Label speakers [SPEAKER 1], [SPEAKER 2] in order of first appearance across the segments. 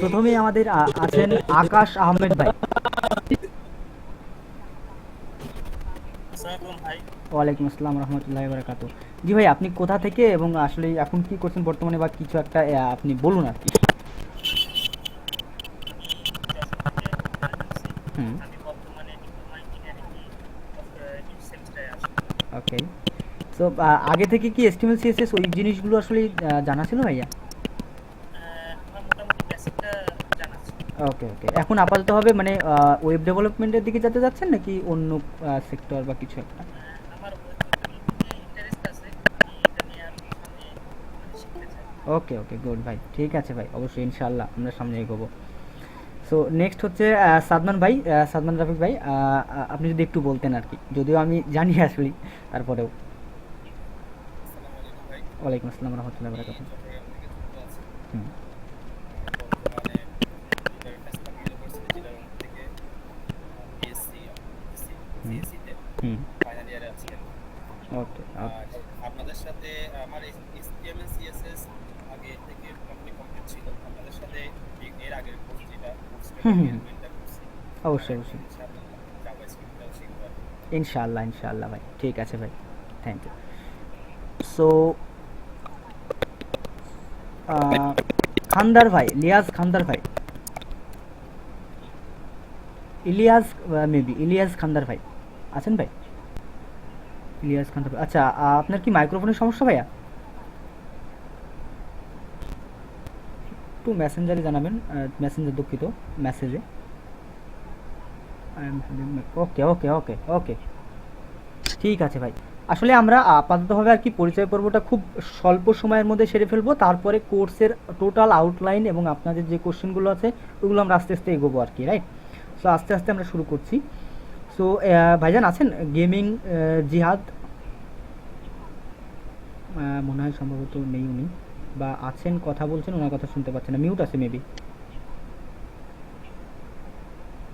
[SPEAKER 1] প্রথমেই আমাদের আছেন আকাশ আহমেদ ভাই। ওয়ালাইকুম আসসালাম রহমতুল্লাহি ওয়া বারাকাতুহু। জি ভাই, আপনি কোথা থেকে এবং আসলে এখন কি করছেন বর্তমানে, বা কিছু একটা আপনি বলুন আর কি। হুম। ওকে। সো আগে থেকে কি এসটিএমএল সিএসএস ওই জিনিসগুলো আসলে জানা ছিল ভাইয়া? ওকে ওকে, এখন আপাতত হবে মানে ওয়েব ডেভেলপমেন্টের দিকে যেতে যাচ্ছেন নাকি অন্য সেক্টর বা কিছু একটা? ওকে ওকে, গুড ভাই, ঠিক আছে ভাই, অবশ্যই ইনশাআল্লাহ আমরা সামনে এগোবো। সো নেক্সট হচ্ছে সাদমান ভাই, সাদমান রাফিক ভাই, আপনি যদি একটু বলতেন আর কি, যদিও আমি জানি আসলে, তারপরেও।
[SPEAKER 2] আসসালামু আলাইকুম ভাই।
[SPEAKER 1] ওয়ালাইকুম আসসালাম রহমতুল্লাহ
[SPEAKER 2] আমি
[SPEAKER 1] বরকাত।
[SPEAKER 2] চট্টগ্রাম থেকে যুক্ত আছি।
[SPEAKER 1] হুম
[SPEAKER 2] বর্তমানে কম্পিউটার ইসলামী ইউনিভার্সিটি চিটাগং থেকে বিএসসি করতেছি
[SPEAKER 1] হুম
[SPEAKER 2] সিএসসি তে।
[SPEAKER 1] হুম।
[SPEAKER 2] ফাইনাল ইয়ারে আছি আর কি।
[SPEAKER 1] ওকে
[SPEAKER 2] আর
[SPEAKER 1] ওকে।
[SPEAKER 2] আপনাদের সাথে আমার এইচটিএমএল সিএসএস আগে থেকে মোটামুটি কমপ্লিট ছিল। আপনাদের সাথে এর আগের কোর্স যেটা কোর্সটা
[SPEAKER 1] হুম হুম
[SPEAKER 2] করি
[SPEAKER 1] হুম।
[SPEAKER 2] ওইটা করছি। আর
[SPEAKER 1] অবশ্যই
[SPEAKER 2] এখন
[SPEAKER 1] অবশ্যই।
[SPEAKER 2] ইনশাআল্লাহ জাভাস্ক্রিপ্টটাও শিখবো আর কি।
[SPEAKER 1] ইনশাআল্লাহ ইনশাআল্লাহ ভাই, ঠিক আছে ভাই, থ্যাংক ইউ। সো খান্দার ভাই, লিয়াজ খান্দার ভাই, ইলিয়াস, মেবি ইলিয়াস খান্দার ভাই আছেন ভাই? ইলিয়াস খান্দার ভাই, আচ্ছা, আপনার কি মাইক্রোফোনের সমস্যা ভাইয়া? একটু মেসেঞ্জারে জানাবেন, মেসেঞ্জার দুঃখিত, মেসেজে। ওকে ওকে ওকে ওকে, ঠিক আছে ভাই। আসলে আমরা আপাততভাবে আর কি পরিচয় পর্বটা খুব স্বল্প সময়ের মধ্যে সেরে ফেলবো, তারপরে কোর্সের টোটাল আউটলাইন এবং আপনাদের যে কোশ্চেনগুলো আছে ওগুলো আমরা আস্তে আস্তে এগোবো আর কি, রাইট? সো আস্তে আস্তে আমরা শুরু করছি। সো ভাইজান আছেন গেমিং জিহাদ? মনে হয় সম্ভবত নেই উনি, বা আছেন কথা বলছেন, ওনার কথা শুনতে পাচ্ছেন না, মিউট আছে মেবি।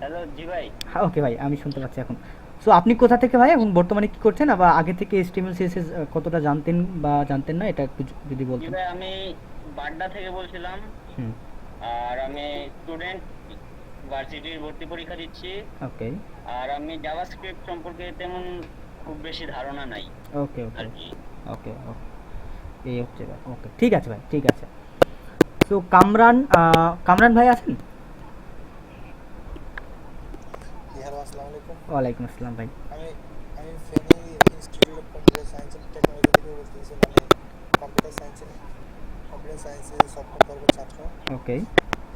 [SPEAKER 3] হ্যালো জি ভাই।
[SPEAKER 1] হ্যাঁ ওকে ভাই, আমি শুনতে পাচ্ছি এখন। সো আপনি কোথা থেকে ভাই, এবং বর্তমানে কি করছেন, আবার আগে থেকে এইচটিএমএল সিএসএস কতটা জানতেন বা জানতেন না, এটা একটু যদি
[SPEAKER 3] জি
[SPEAKER 1] বলতেন।
[SPEAKER 3] ভাই, আমি বাড্ডা থেকে বলছিলাম।
[SPEAKER 1] হুম।
[SPEAKER 3] আর আমি স্টুডেন্ট, ভার্সিটির ভর্তি পরীক্ষা দিচ্ছি।
[SPEAKER 1] ওকে
[SPEAKER 3] আর আমি জাভাস্ক্রিপ্ট সম্পর্কে তেমন খুব বেশি ধারণা নাই
[SPEAKER 1] ওকে ওকে
[SPEAKER 3] আর কি।
[SPEAKER 1] ওকে ওকে, এই হচ্ছে ভাই, ওকে ঠিক আছে ভাই, ঠিক আছে। সো কামরান, কামরান ভাই আছেন?
[SPEAKER 4] জি হ্যালো, আসসালামু আলাইকুম।
[SPEAKER 1] ওয়ালাইকুম আসসালাম ভাই।
[SPEAKER 4] আমি আমি Feni institute of computer science and technology থেকে বলতেছি, মানে কম্পিউটার সায়েন্সে সপ্তম বর্গের ছাত্র।
[SPEAKER 1] ওকে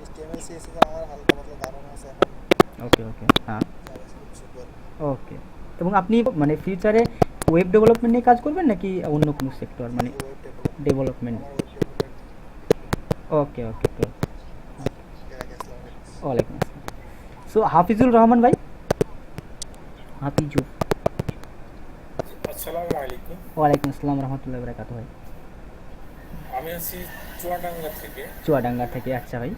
[SPEAKER 4] এইচটিএমএল সিএসএস আমার হালকা পাতলা ধারণা আছে, এখন
[SPEAKER 1] ওকে ওকে, হ্যাঁ
[SPEAKER 4] জাভাস্ক্রিপ্ট শিখবো আর কি।
[SPEAKER 1] ওকে। এবং আপনি মানে ফিউচারে ওয়েব ডেভেলপমেন্ট নিয়ে কাজ করবেন নাকি অন্য কোনো সেক্টর,
[SPEAKER 4] জি
[SPEAKER 1] মানে
[SPEAKER 4] জি, ওয়েব ডেভেলপমেন্ট।
[SPEAKER 1] ডেভেলপমেন্ট?
[SPEAKER 4] আমার ওয়েব ডেভেলপমেন্ট।
[SPEAKER 1] ওকে ওকে ওকে।
[SPEAKER 4] এর আগে আসসালামু আলাইকুম।
[SPEAKER 1] ওয়ালাইকুম আসসালাম। সো হাফিজুর রহমান ভাই, হাফিজুর।
[SPEAKER 5] জি, আসসালামু আলাইকুম।
[SPEAKER 1] ওয়ালাইকুম আসসালাম রহমতুল্লাহ বরকাত ভাই।
[SPEAKER 5] আমি আছি চুয়াডাঙ্গা থেকে।
[SPEAKER 1] চুয়াডাঙ্গা থেকে, আচ্ছা ভাই।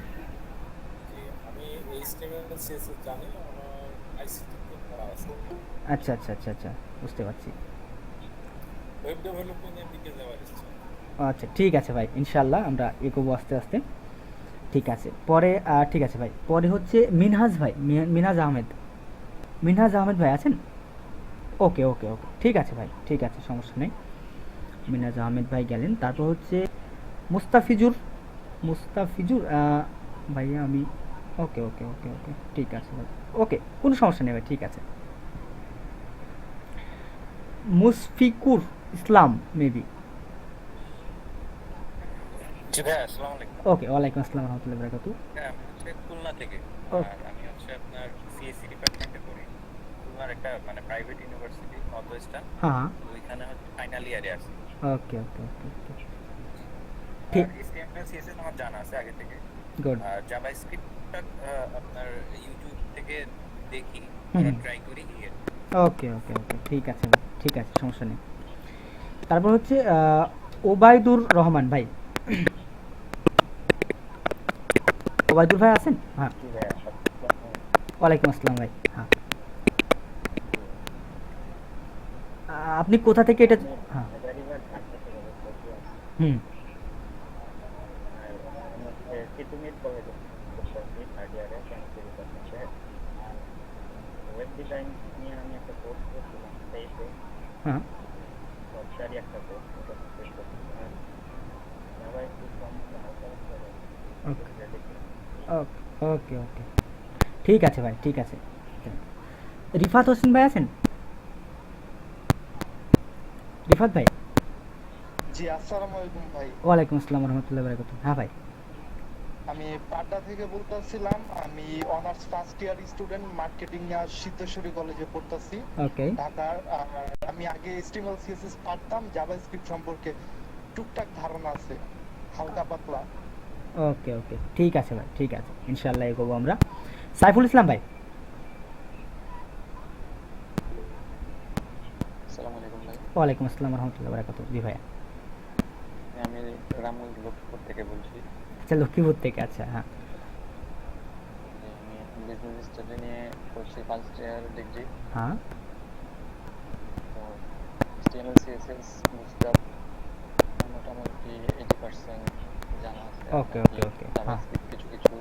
[SPEAKER 5] জি, আমি এইচটিএমএল সিএসএস জানি, আমার আইসিটিতে পড়া আছে।
[SPEAKER 1] আচ্ছা আচ্ছা আচ্ছা আচ্ছা, বুঝতে পারছি।
[SPEAKER 5] ওয়েব ডেভেলপমেন্টের দিকে যাওয়ার ইচ্ছা।
[SPEAKER 1] আচ্ছা ঠিক আছে ভাই, ইনশাল্লাহ আমরা এগোবো আস্তে আস্তে। ঠিক আছে, পরে ঠিক আছে ভাই, পরে হচ্ছে মিনহাজ ভাই, মিনহাজ আহমেদ, মিনহাজ আহমেদ ভাই আছেন? ওকে ওকে ওকে, ঠিক আছে ভাই, ঠিক আছে, সমস্যা নেই। মিনহাজ আহমেদ ভাই গেলেন, তারপর হচ্ছে মুস্তাফিজুর, মুস্তাফিজুর ভাইয়া আমি, ওকে ওকে ওকে ওকে, ঠিক আছে ভাই, ওকে কোনো সমস্যা নেই ভাই, ঠিক আছে। মুশফিকুর ইসলাম মেবি।
[SPEAKER 2] জি ভাই, আসসালামু আলাইকুম।
[SPEAKER 1] ওকে, ওয়ালাইকুম আসসালাম রহমতুল্লাহ বরকাতু।
[SPEAKER 2] হ্যাঁ, আমি হচ্ছে খুলনা থেকে।
[SPEAKER 1] ওকে।
[SPEAKER 2] আর আমি হচ্ছে আপনার সিএসসি ডিপার্টমেন্টে পড়ি। খুলনার একটা মানে প্রাইভেট ইউনিভার্সিটি, নর্থ ওয়েস্টার্ন।
[SPEAKER 1] হ্যাঁ
[SPEAKER 2] তো ওইখানে হচ্ছে ফাইনাল ইয়ারে আছি।
[SPEAKER 1] হ্যাঁ, ওকে ওকে ওকে ওকে,
[SPEAKER 2] আর
[SPEAKER 1] ঠিক,
[SPEAKER 2] এইচটিএমএল সিএসএস আমার জানা আছে আগে থেকে।
[SPEAKER 1] গুড।
[SPEAKER 2] আর জাভাস্ক্রিপ্টটা আপনার ইউটিউব থেকে দেখি,
[SPEAKER 1] হুম
[SPEAKER 2] ট্রাই করি এই আর কি।
[SPEAKER 1] ওকে ওকে ওকে, ঠিক আছে ভাই, ঠিক আছে, সমস্যা নেই। তারপর হচ্ছে ওবায়দুর রহমান ভাই, ওবায়দুর ভাই আছেন? হ্যাঁ।
[SPEAKER 3] জি ভাই,
[SPEAKER 1] ওয়ালাইকুম আসসালাম ভাই, হ্যাঁ। আপনি কোথা থেকে এটা,
[SPEAKER 3] আমি
[SPEAKER 1] হ্যাঁ।
[SPEAKER 3] এবারই ঢাকা থেকে বলছি।
[SPEAKER 1] হুম।
[SPEAKER 3] আর আমি হচ্ছে তিতুমির কলেজে। ডিজাইন নিয়ে আমি একটা কোর্স করছিলাম সেইতে
[SPEAKER 1] হ্যাঁ
[SPEAKER 3] সরকারি একটা কোর্স ওটা শেষ করছিলাম JavaScript সম্বন্ধে হালকা
[SPEAKER 1] ওকে
[SPEAKER 3] হালকা দেখি
[SPEAKER 1] ওকে ওকে ঠিক আছে ভাই, ঠিক আছে। রিফাত হোসেন ভাই আছেন? রিফাত ভাই?
[SPEAKER 4] জি আসসালামু আলাইকুম ভাই।
[SPEAKER 1] ওয়ালাইকুম আসসালাম রহমতুল্লাহ বারাকাতু। হ্যাঁ ভাই।
[SPEAKER 4] আমি পাড্ডা থেকে বলতেছিলাম, আমি honours first year student, marketing আর সিদ্ধেশ্বরী কলেজে পড়তেছি
[SPEAKER 1] ওকে
[SPEAKER 4] ঢাকার। আর আমি আগে HTML CSS পারতাম, জাভাস্ক্রিপ্ট সম্পর্কে টুকটাক ধারণা আছে, হালকা পাতলা।
[SPEAKER 1] ওকে ওকে ঠিক আছে ভাই, ঠিক আছে, ইনশাল্লাহ এগোবো আমরা। সাইফুল ইসলাম ভাই?
[SPEAKER 6] আসসালামু আলাইকুম ভাই।
[SPEAKER 1] ওয়ালাইকুম আসসালাম রহমতুল্লাহ বারাকাতু। জি ভাইয়া।
[SPEAKER 6] আমি রামগঞ্জ লক্ষ্মীপুর থেকে বলছি।
[SPEAKER 1] আচ্ছা, লক্ষ্মীপুর থেকে, আচ্ছা হ্যাঁ।
[SPEAKER 6] যে আমি বিজনেস স্টাডি নিয়ে করছি ফার্স্ট ইয়ার ডিগ্রি।
[SPEAKER 1] হ্যাঁ
[SPEAKER 6] তো HTML CSS বুটস্ট্র্যাপ মোটামুটি 80% জানা আছে।
[SPEAKER 1] ওকে ওকে ওকে হ্যাঁ
[SPEAKER 6] জাভাস্ক্রিপ্ট কিছু কিছু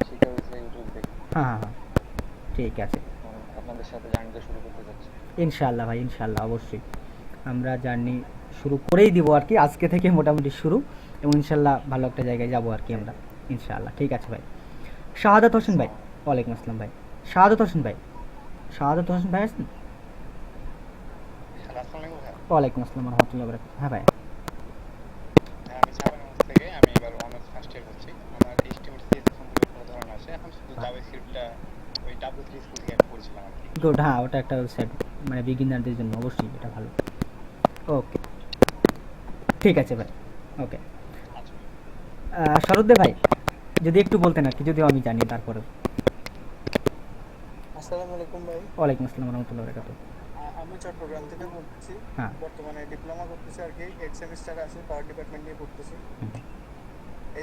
[SPEAKER 6] শিখে হয়েছে ইউটিউব দেখে।
[SPEAKER 1] হ্যাঁ হ্যাঁ ঠিক আছে।
[SPEAKER 6] আপনাদের সাথে জার্নিটা শুরু করতে যাচ্ছি
[SPEAKER 1] ইনশাআল্লাহ ভাই, ইনশাআল্লাহ অবশ্যই আমরা জার্নি শুরু করেই দিব আর কি, আজকে থেকে মোটামুটি শুরু, এবং ইনশাআল্লাহ ভালো একটা জায়গায় যাবো আর কি আমরা, ইনশাআল্লাহ। ঠিক আছে ভাই। শাহাদাত হোসেন ভাই? ওয়ালাইকুম আসসালাম ভাই। শাহাদাত হোসেন ভাই? শাহাদাত হোসেন ভাই আছেন?
[SPEAKER 7] আসসালামু আলাইকুম ভাই।
[SPEAKER 1] ওয়ালাইকুম আসসালাম রহমতুল্লাহ বারাকাতুহু। হ্যাঁ ভাই।
[SPEAKER 7] আমি চাপাইনগর থেকে, আমি এবার অনার্স ফার্স্ট ইয়ার করছি। আমার HTML CSS সম্পর্কে কোনো ধারণা আছে, এখন শুধু জাভাস্ক্রিপ্টটা ওই W3 স্কুল থেকে আমি পড়ছিলাম আর কি।
[SPEAKER 1] গুড, হ্যাঁ ওটা একটা ওয়েবসাইট, মানে বিগিনারদের জন্য অবশ্যই এটা ভালো। ওকে ঠিক আছে ভাই। ওকে শরৎ দে ভাই, যদি একটু বলতেন আর কি, যদিও আমি জানি তারপরে।
[SPEAKER 4] আসসালামু আলাইকুম ভাই।
[SPEAKER 1] ওয়ালাইকুম আসসালাম রহমতুল্লাহ বারাকাতুহু।
[SPEAKER 4] আমি চট্টগ্রাম থেকে বলছি,
[SPEAKER 1] হ্যাঁ
[SPEAKER 4] বর্তমানে ডিপ্লোমা করতেছি আর কি, 8 সেমিস্টার আছে, পাওয়ার ডিপার্টমেন্ট নিয়ে পড়তেছি।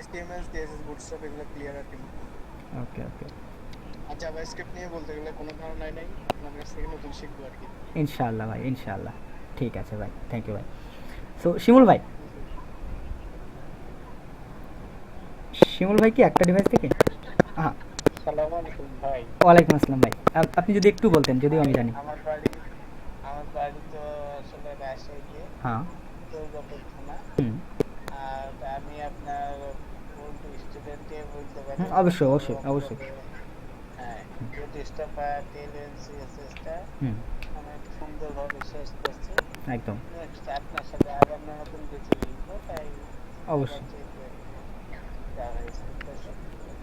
[SPEAKER 4] HTML CSS বুটস্ট্র্যাপ এগুলো ক্লিয়ার আর কি।
[SPEAKER 1] ওকে ওকে
[SPEAKER 4] আর জাভাস্ক্রিপ্ট নিয়ে বলতে গেলে কোনো ধারণাই নাই, আপনার কাছ থেকে নতুন শিখবো আর কি।
[SPEAKER 1] ইনশাআল্লাহ ভাই, ইনশাআল্লাহ। ঠিক আছে ভাই, থ্যাংক ইউ ভাই। সো শিমুল ভাই? শিমুল ভাই কি একটা ডিভাইস থেকে? হ্যাঁ
[SPEAKER 3] আসসালামু আলাইকুম ভাই।
[SPEAKER 1] ওয়ালাইকুম আসসালাম ভাই। আপনি যদি একটু বলতেন, যদিও আমি জানি।
[SPEAKER 3] আমার বাড়ি তো আসলে রাজশাহীতে,
[SPEAKER 1] হ্যাঁ
[SPEAKER 3] দুর্গাপুর থানা।
[SPEAKER 1] হুম
[SPEAKER 3] আর আমি আপনার ওল্ড স্টুডেন্টে বলতে পারি।
[SPEAKER 1] অবশ্যই অবশ্যই অবশ্যই।
[SPEAKER 3] হ্যাঁ, বুটস্ট্র্যাপ আর CSS-টা
[SPEAKER 1] হুম
[SPEAKER 3] অনেক সুন্দরভাবে শেষ করছি।
[SPEAKER 1] একদম
[SPEAKER 3] নেক্সট আপনার সাথে আবার নতুন কিছু লিখবো, তাই
[SPEAKER 1] অবশ্যই।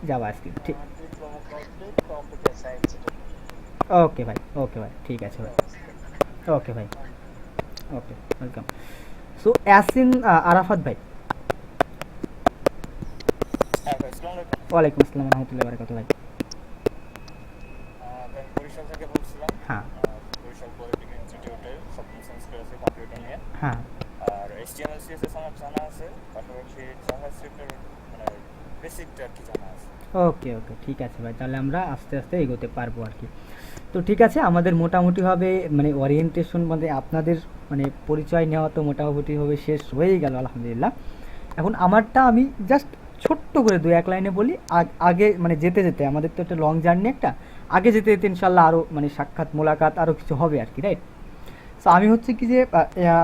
[SPEAKER 1] জাভাস্ক্রিপ্ট ঠিক।
[SPEAKER 3] আমার ডিপ্লোমা কমপ্লিট কম্পিউটার সায়েন্স।
[SPEAKER 1] ওকে ভাই, ওকে ভাই, ঠিক আছে ভাই। ওকে ভাই, okay welcome. So Yasin Arafat ভাই?
[SPEAKER 7] হ্যাঁ ভাই, আসসালামু আলাইকুম।
[SPEAKER 1] ওয়ালাইকুম আসসালাম রহমতুল্লাহ বারাকাতুহু ভাই।
[SPEAKER 7] আমি বরিশাল থেকে বলছিলাম।
[SPEAKER 1] হ্যাঁ
[SPEAKER 7] বরিশাল পলিটেকনিক ইনস্টিটিউটে সপ্তম সেমিস্টার আছে কম্পিউটার নিয়ে।
[SPEAKER 1] হ্যাঁ
[SPEAKER 7] আর HTML CSS আমার জানা আছে, পাশাপাশি জাভাস্ক্রিপ্টের মানে বেসিকটা আর কি জানা আছে।
[SPEAKER 1] ওকে ওকে ঠিক আছে ভাই, তাহলে আমরা আস্তে আস্তে এগোতে পারবো আর কি। তো ঠিক আছে, আমাদের মোটামুটিভাবে মানে ওরিয়েন্টেশন মানে আপনাদের মানে পরিচয় নেওয়া তো মোটামুটিভাবে শেষ হয়েই গেল আলহামদুলিল্লাহ। এখন আমারটা আমি জাস্ট ছোট্ট করে 2-1 লাইনে বলি। আগে মানে যেতে যেতে আমাদের তো একটা লং জার্নি, একটা আগে যেতে যেতে ইনশাল্লাহ আরও মানে সাক্ষাৎ মোলাকাত আরও কিছু হবে আর কি, রাইট? সো আমি হচ্ছে কি যে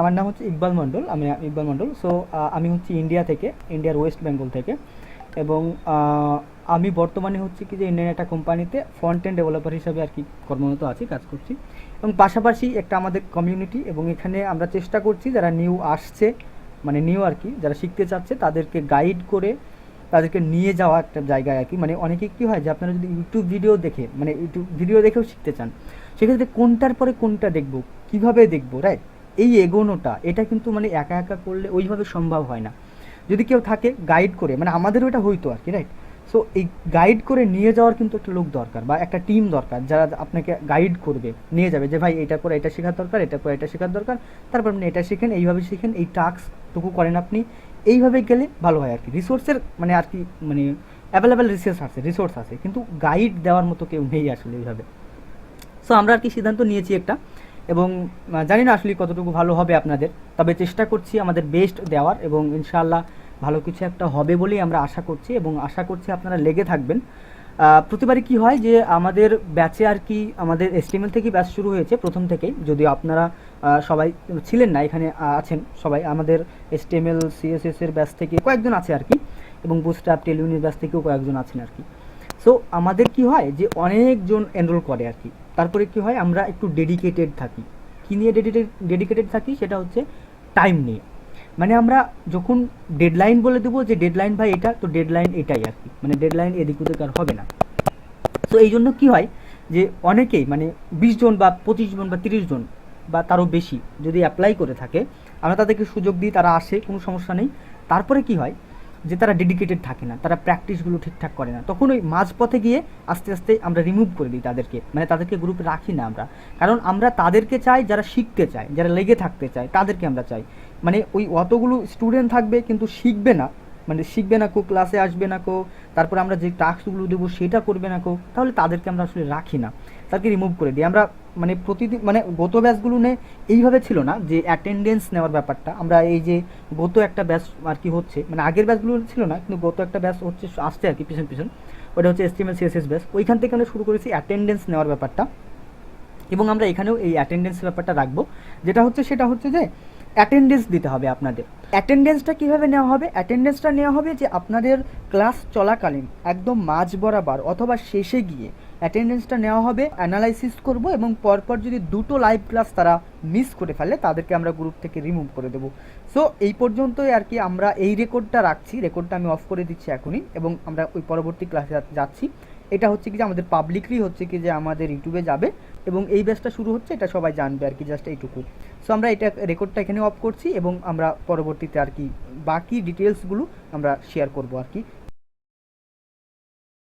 [SPEAKER 1] আমার নাম হচ্ছে ইকবাল মণ্ডল, আমি ইকবাল মণ্ডল। সো আমি হচ্ছে ইন্ডিয়া থেকে, ইন্ডিয়ার ওয়েস্ট বেঙ্গল থেকে, এবং আমি বর্তমানে হচ্ছে কি যে ইন্ডিয়ান একটা কোম্পানিতে ফ্রন্ট এন্ড ডেভেলপার হিসাবে আর কি কর্মরত আছি, কাজ করছি। এবং পাশাপাশি একটা আমাদের কমিউনিটি, এবং এখানে আমরা চেষ্টা করছি যারা নিউ আসছে, মানে নিউ আর কি, যারা শিখতে চাচ্ছে তাদেরকে গাইড করে তাদেরকে নিয়ে যাওয়া একটা জায়গায় আর কি। মানে অনেকে কী হয় যে আপনারা যদি ইউটিউব ভিডিও দেখে, মানে ইউটিউব ভিডিও দেখেও শিখতে চান, সেক্ষেত্রে কোনটার পরে কোনটা দেখবো, কীভাবে দেখবো, রাইট? এই এগোনোটা এটা কিন্তু মানে একা একা করলে ওইভাবে সম্ভব হয় না। যদি কেউ থাকে গাইড করে, মানে আমাদেরও এটা হইতো আর কি, রাইট? সো এই গাইড করে নিয়ে যাওয়ার কিন্তু একটা লোক দরকার, বা একটা টিম দরকার যারা আপনাকে গাইড করবে, নিয়ে যাবে যে ভাই এটার পরে এটা শেখার দরকার, এটার পরে এটা শেখার দরকার, তারপর আপনি এটা শিখেন, এইভাবে শিখেন, এই টাস্কটুকু করেন আপনি, এইভাবে গেলে ভালো হয় আর কি। রিসোর্সের মানে আর কি মানে অ্যাভেলেবেল রিসোর্স আছে, কিন্তু গাইড দেওয়ার মতো কেউ নেই আসলে এইভাবে। সো আমরা আর কি সিদ্ধান্ত নিয়েছি একটা, এবং জানি না আসলে কতটুকু ভালো হবে আপনাদের, তবে চেষ্টা করছি আমাদের বেস্ট দেওয়ার, এবং ইনশাআল্লাহ ভালো কিছু একটা হবে বলেই আমরা আশা করছি, এবং আশা করছি আপনারা লেগে থাকবেন। প্রতিবারই কি হয় যে আমাদের ব্যাচে আর কি আমাদের HTML থেকেই ব্যাচ শুরু হয়েছে প্রথম থেকেই, যদিও আপনারা সবাই ছিলেন না, এখানে আছেন সবাই আমাদের HTML CSS এর ব্যাচ থেকে কয়েকজন আছে আর কি, এবং বুস্টআপ টেলিউনির ব্যাচ থেকেও কয়েকজন আছেন আর কি। সো আমাদের কি হয় যে অনেকজন এনরোল করে আর কি, তারপরে কি হয় আমরা একটু ডেডিকেটেড থাকি। কী নিয়ে ডেডিকেটেড থাকি সেটা হচ্ছে টাইম নিয়ে। মানে আমরা যখন ডেডলাইন বলে দেবো যে ডেডলাইন ভাই এটা, তো ডেডলাইন এটাই আর কি, মানে ডেডলাইন এদিক ওদিক আর হবে না। তো এই জন্য কী হয় যে অনেকেই মানে 20 জন বা 25 জন বা 30 জন বা তারও বেশি যদি অ্যাপ্লাই করে থাকে, আমরা তাদেরকে সুযোগ দিই, তারা আসে, কোনো সমস্যা নেই। তারপরে কি হয় যে তারা ডেডিকেটেড থাকে না, তারা প্র্যাকটিসগুলো ঠিকঠাক করে না, তখন ওই মাঝপথে গিয়ে আস্তে আস্তে আমরা রিমুভ করে দিই তাদেরকে, মানে তাদেরকে গ্রুপে রাখি না আমরা। কারণ আমরা তাদেরকে চাই যারা শিখতে চায়, যারা লেগে থাকতে চায়, তাদেরকে আমরা চাই। মানে ওই অতগুলো স্টুডেন্ট থাকবে কিন্তু শিখবে না, মানে শিখবে না, ক্লাসে আসবে না, তারপরে আমরা যে টাস্কগুলো দেবো সেটা করবে না, তাহলে তাদেরকে আমরা আসলে রাখি না, তাদেরকে রিমুভ করে দিই আমরা। মানে প্রতিদিন মানে গত ব্যাচগুলো এইভাবে ছিল না যে অ্যাটেন্ডেন্স নেওয়ার ব্যাপারটা, আমরা এই যে গত একটা ব্যাচ আর কি হচ্ছে, মানে আগের ব্যাচগুলো ছিল না কিন্তু গত একটা ব্যাচ হচ্ছে আসছে আর কি পিছন পিছন, ওটা হচ্ছে HTML CSS ব্যাচ, ওইখান থেকে আমরা শুরু করেছি অ্যাটেন্ডেন্স নেওয়ার ব্যাপারটা। এবং আমরা এখানেও এই অ্যাটেন্ডেন্স ব্যাপারটা রাখবো, যেটা হচ্ছে সেটা হচ্ছে যে অ্যাটেন্ডেন্স দিতে হবে আপনাদের। অ্যাটেন্ডেন্সটা কীভাবে নেওয়া হবে? অ্যাটেন্ডেন্সটা নেওয়া হবে যে আপনাদের ক্লাস চলাকালীন একদম মাঝ বরাবর অথবা শেষে গিয়ে অ্যাটেন্ডেন্সটা নেওয়া হবে, অ্যানালাইসিস করব, এবং পরপর যদি 2টো লাইভ ক্লাস তারা মিস করে ফেলে তাদেরকে আমরা গ্রুপ থেকে রিমুভ করে দেবো। সো এই পর্যন্তই আর কি আমরা এই রেকর্ডটা রাখছি, রেকর্ডটা আমি অফ করে দিচ্ছি এখনই, এবং আমরা ওই পরবর্তী ক্লাসে যাচ্ছি। এটা হচ্ছে কি যে আমাদের পাবলিকলি হচ্ছে কি যে আমাদের ইউটিউবে যাবে, এবং এই ব্যাচটা শুরু হচ্ছে এটা সবাই জানবে আর কি, জাস্ট এইটুকু। সো আমরা এটা রেকর্ডটা এখানে অফ করছি, এবং আমরা পরবর্তীতে আর কি বাকি ডিটেলসগুলো আমরা শেয়ার করবো আর কি